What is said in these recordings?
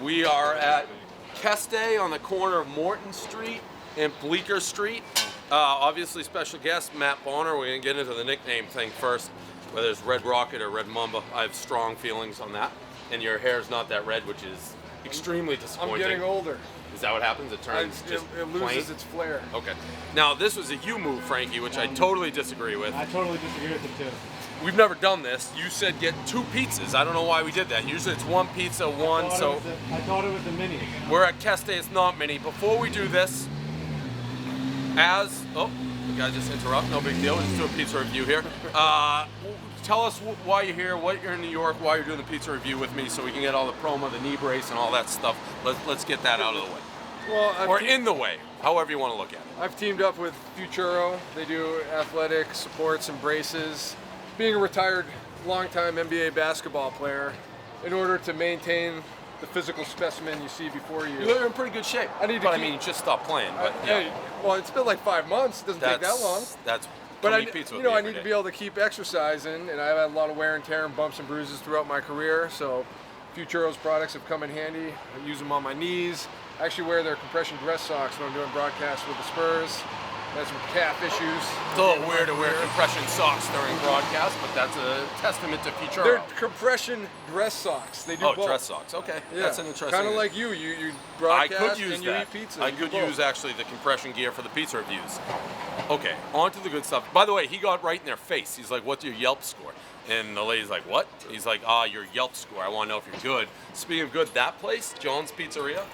We are at Keste on the corner of Morton Street and Bleecker Street. Obviously, special guest Matt Bonner. We're going to get into the nickname thing first, whether it's Red Rocket or Red Mamba. I have strong feelings on that. And your hair's not that red, which is extremely disappointing. I'm getting older. Is that what happens? It turns it loses its flair. Okay. Now, this was a you move, Frankie, which I totally disagree with. I totally disagree with it too. We've never done this. You said get 2 pizzas. I don't know why we did that. Usually it's 1 pizza, one. I thought it was the mini. We're at Keste. It's not mini. Before we do this, the guy just interrupted. No big deal. We'll just do a pizza review here. Tell us why you're here, what you're in New York, why you're doing the pizza review with me, so we can get all the promo, the knee brace, and all that stuff. Let's get that out of the way. Well, in the way, however you want to look at it. I've teamed up with Futuro. They do athletic supports and braces. Being a retired, longtime NBA basketball player, in order to maintain the physical specimen you see before you. You're in pretty good shape. I mean, just stop playing. But Hey, well, it's been like 5 months. It doesn't take that long. But I need to be able to keep exercising, and I've had a lot of wear and tear and bumps and bruises throughout my career. So, Futuro's products have come in handy. I use them on my knees. I actually wear their compression dress socks when I'm doing broadcasts with the Spurs. That's some calf issues. It's a little weird to wear compression socks during broadcasts, but that's a testament to Futuro. They're compression dress socks. They do both. Dress socks. Okay, yeah. That's an interesting. Kind of like you broadcast and you eat pizza. I could use actually the compression gear for the pizza reviews. Okay, on to the good stuff. By the way, he got right in their face. He's like, "What's your Yelp score?" And the lady's like, "What?" He's like, "Your Yelp score. I want to know if you're good." Speaking of good, that place, John's Pizzeria,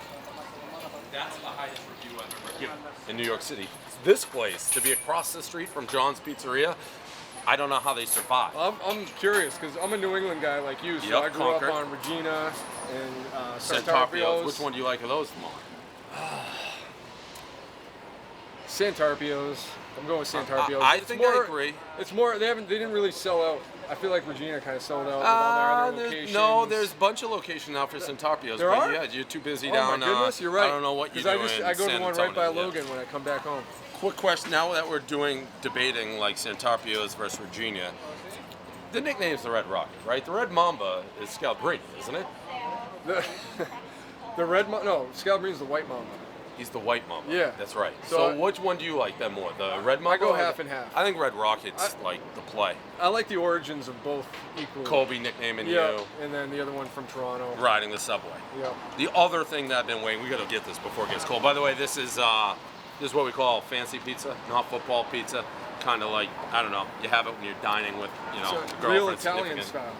that's the highest review I've ever given in New York City. This place, to be across the street from John's Pizzeria, I don't know how they survive. I'm curious because I'm a New England guy like you, so I grew up on Regina and Santarpio's. Which one do you like of those more? Santarpio's. I'm going with Santarpio's. I agree. It's more. They didn't really sell out. I feel like Regina kind of sold out with all their other locations. No, there's a bunch of locations now for Santarpio's. There are? Yeah, you're too busy Oh down. my goodness, you're right. I don't know what you're doing. I go to San one right by Antonio, Logan when I come back home. Quick question: now that we're debating like Santarpio's versus Regina, the nickname's the Red Rocket, right? The Red Mamba is Scalabrini, isn't it? The Red Mamba? No, Scalabrini's the White Mamba. He's the White Mamba. Yeah. That's right. So which one do you like then more? The Red Mamba? I go half and half. I think Red Rocket's like the play. I like the origins of both equally. Kobe nicknaming you. And then the other one from Toronto. Riding the subway. Yeah. The other thing that I've been waiting, we got to get this before it gets cold. By the way, this is what we call fancy pizza, not football pizza. Kind of like, I don't know, you have it when you're dining with, It's girlfriend. real Italian style.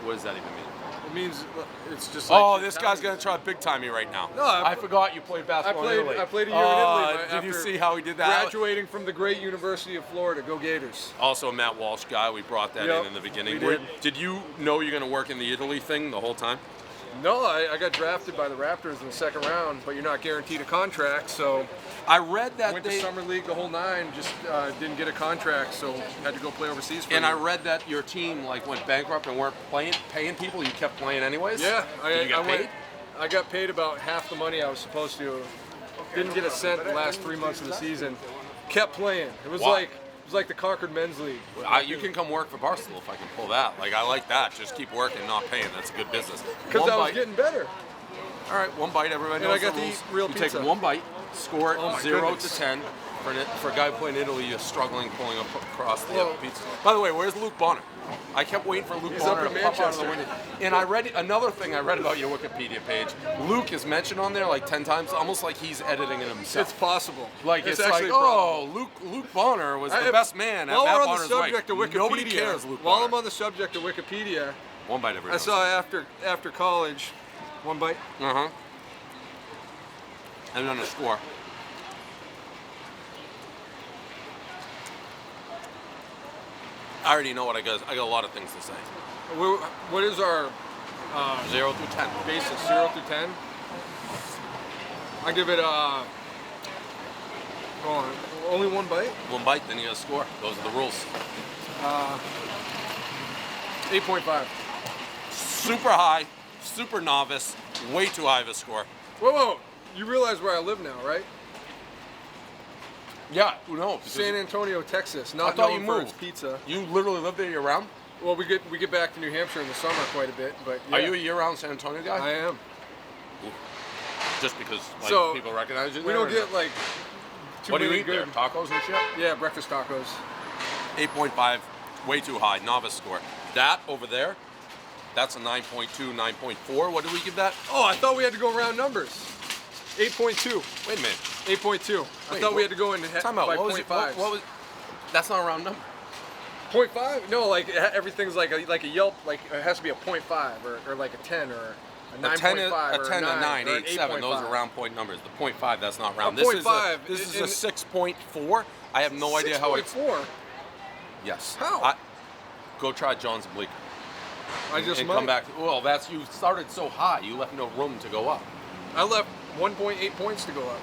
What does that even mean? It means it's just like this guy's going to try to big time me right now. No, I forgot you played basketball in Italy. I played a year in Italy. Did you see how he did that? Graduating from the great University of Florida. Go Gators. Also a Matt Walsh guy. We brought that in the beginning. Did you know you're going to work in the Italy thing the whole time? No, I got drafted by the Raptors in the second round, but you're not guaranteed a contract, so I read that went to summer league the whole nine, just didn't get a contract, so had to go play overseas for a year. I read that your team went bankrupt and weren't paying people. You kept playing anyways. Yeah, Did you get paid? I got paid about half the money I was supposed to. Didn't get a cent the last 3 months of the season. Kept playing. It was like the Concord Men's League. You can come work for Barstool if I can pull that. I like that. Just keep working, not paying. That's a good business. Because I was getting better. All right, 1 bite. Everybody knows and I got the rules. real you pizza. take 1 bite, score it 0 to 10. For a guy playing Italy, you're struggling pulling up across the pizza. By the way, where's Luke Bonner? I kept waiting for Luke Bonner to pop out of the window. And I read another thing I read about your Wikipedia page. Luke is mentioned on there 10 times, almost like he's editing it himself. It's possible. It's like, Luke Bonner was the best man. While we're on the subject of Wikipedia, nobody cares Luke While Bonner. I'm on the subject of Wikipedia, 1 bite every I saw after college, 1 bite. And then a score. I already know what I got. I got a lot of things to say. What is our 0 through 10? Basis 0 through 10. I give it only 1 bite. 1 bite, then you got to score. Those are the rules. 8.5. Super high, super novice, way too high of a score. Whoa! You realize where I live now, right? Yeah, who knows? San Antonio, Texas. Not thought you known for moved. its pizza. You literally live there year-round? Well, we get back to New Hampshire in the summer quite a bit, but yeah. Are you a year-round San Antonio guy? I am. Just because people recognize you. We don't get like too what do you many eat good there? Tacos and shit? Yeah, breakfast tacos. 8.5, way too high, novice score. That over there, that's a 9.2, 9.4. What do we give that? Oh, I thought we had to go round numbers. 8.2. Wait a minute. 8.2. I thought we had to go into time out. by What was it? What was? That's not a round number. 0.5? No, like everything's like a Yelp. Like it has to be a 0.5 or like a 10 or a 9.5 a 10, a 9, 8, 7. Those are round point numbers. The 0.5, that's not round. This is a 6.4. I have no idea how it's 6.4. Yes. How? Go try Johns of Bleecker. And come back. Well, you started so high. You left no room to go up. I left 1.8 points to go up.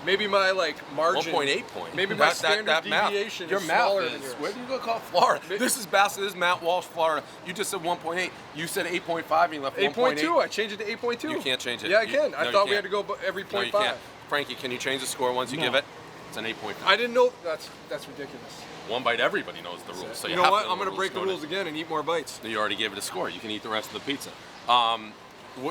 Maybe my margin. 1.8 points. Maybe my standard deviation is smaller than yours. Where do you go call Florida? This is Bassett. This is Matt Walsh, Florida. You just said 1.8. You said 8.5 and you left 1.8. 8.2. I changed it to 8.2. You can't change it. Yeah, I can. I thought we had to go every 0.5. No, you can't. Frankie, can you change the score once you give it? It's an 8.5. I didn't know. That's ridiculous. One bite, everybody knows the rules. So you know what? I'm going to break the rules again and eat more bites. You already gave it a score. You can eat the rest of the pizza.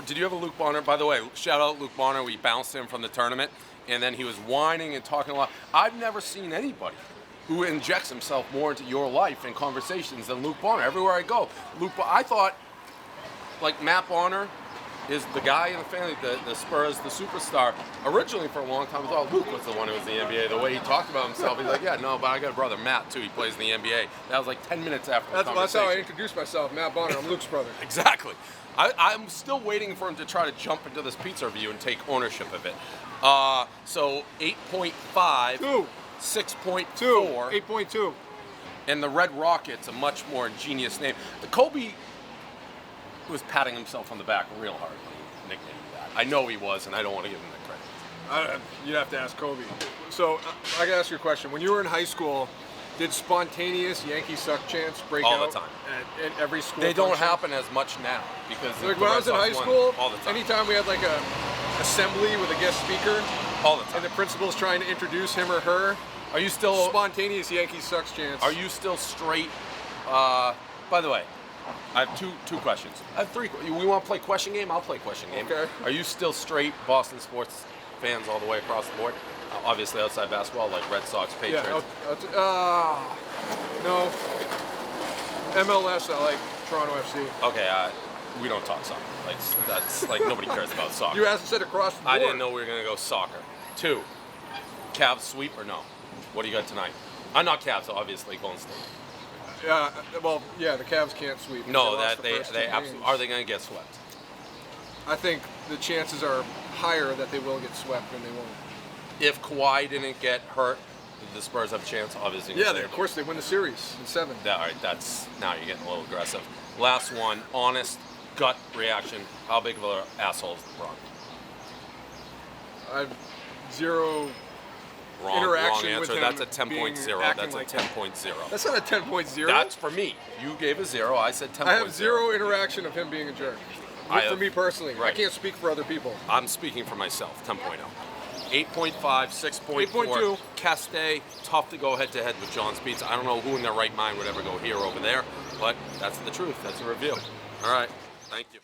Did you have a Luke Bonner? By the way, shout out Luke Bonner. We bounced him from the tournament, and then he was whining and talking a lot. I've never seen anybody who injects himself more into your life and conversations than Luke Bonner. Everywhere I go, I thought, Matt Bonner is the guy in the family, the Spurs, the superstar. Originally, for a long time, I thought Luke was the one who was in the NBA. The way he talked about himself, he's like, yeah, no, but I got a brother, Matt, too. He plays in the NBA. That was 10 minutes after the conversation. That's how I introduced myself, Matt Bonner. I'm Luke's brother. Exactly. I'm still waiting for him to try to jump into this pizza review and take ownership of it. So 8.5, 6.4, 8.2, and the Red Rocket's a much more ingenious name. The Kobe was patting himself on the back real hard when he nicknamed that. I know he was, and I don't want to give him the credit. You'd have to ask Kobe. So I got to ask you a question. When you were in high school, did spontaneous Yankee suck chants break out all the time at every school? They don't happen as much now because when I was in high school, all the time. Anytime we had a assembly with a guest speaker, all the time, and the principal's trying to introduce him or her, are you still spontaneous Yankee sucks chants? Are you still straight? By the way, I have two questions. I have three. We want to play question game? I'll play question game. Okay. Are you still straight Boston sports fans all the way across the board? Obviously outside basketball, like Red Sox, Patriots. Yeah, no. MLS, I like Toronto FC. Okay, we don't talk soccer. That's nobody cares about soccer. You asked said across the board. I didn't know we were gonna go soccer. 2, Cavs sweep or no? What do you got tonight? I'm not Cavs, obviously Golden State. Yeah, the Cavs can't sweep. No, they absolutely are. They gonna get swept? I think the chances are higher that they will get swept than they won't. If Kawhi didn't get hurt, the Spurs have a chance, obviously. Yeah, of course they win the series in 7. All right, now you're getting a little aggressive. Last one, honest gut reaction. How big of an asshole is LeBron? I've zero wrong interaction answer. with him. That's a 10.0. That's a 10.0. That's not a 10.0. That's for me. You gave a 0. I said 10.0. I have zero interaction of him being a jerk. For me personally. Right. I can't speak for other people. I'm speaking for myself. 10.0. 8.5, 6.4. 8.2. Keste, tough to go head-to-head with John's Pizza. I don't know who in their right mind would ever go here or over there, but that's the truth. That's the review. All right. Thank you.